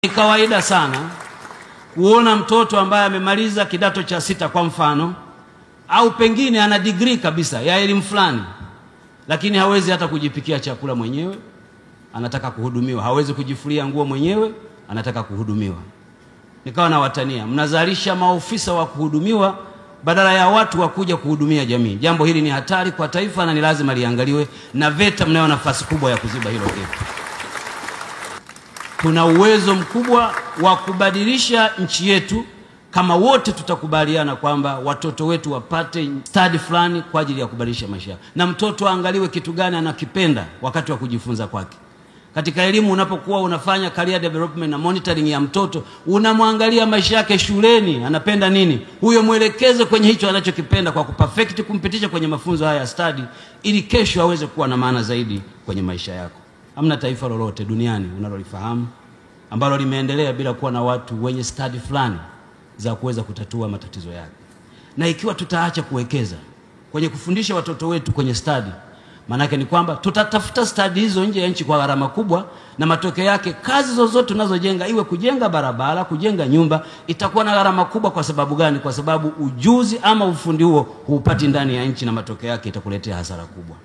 Ni kawaida sana kuona mtoto ambaye amemaliza kidato cha 6 kwa mfano, au pengine ana degree kabisa ya elimu fulani, lakini hawezi hata kujipikia chakula mwenyewe, anataka kuhudumiwa. Hawezi kujifulia nguo mwenyewe, anataka kuhudumiwa. Nikawa na watania, mnazalisha maofisa wa kuhudumiwa badala ya watu wa kuja kuhudumia jamii. Jambo hili ni hatari kwa taifa na ni lazima liangaliwe, na VETA mnayo nafasi kubwa ya kuziba hilo gap. Tuna uwezo mkubwa wa kubadilisha nchi yetu kama wote tutakubaliana kwamba watoto wetu wapate study fulani kwa ajili ya kubadilisha maisha. Na mtoto aangaliwe kitu gani anakipenda wakati wa kujifunza kwake. Katika elimu unapokuwa unafanya career development na monitoring ya mtoto, unamwangalia maisha yake shuleni, anapenda nini. Huyo mwelekeze kwenye hicho anachokipenda kwa kuperfect, kumpitisha kwenye mafunzo haya ya study ili kesho aweze kuwa na maana zaidi kwenye maisha yako. Hamna taifa lolote duniani unalolifahamu ambalo limeendelea bila kuwa na watu wenye study fulani za kuweza kutatua matatizo yake. Na ikiwa tutaacha kuwekeza kwenye kufundisha watoto wetu kwenye study, manake ni kwamba tutatafuta study hizo nje ya nchi kwa gharama kubwa, na matokeo yake kazi zozote tunazojenga, iwe kujenga barabara, kujenga nyumba, itakuwa na gharama kubwa. Kwa sababu gani? Kwa sababu ujuzi ama ufundi huo huupati ndani ya nchi, na matokeo yake itakuletea hasara kubwa.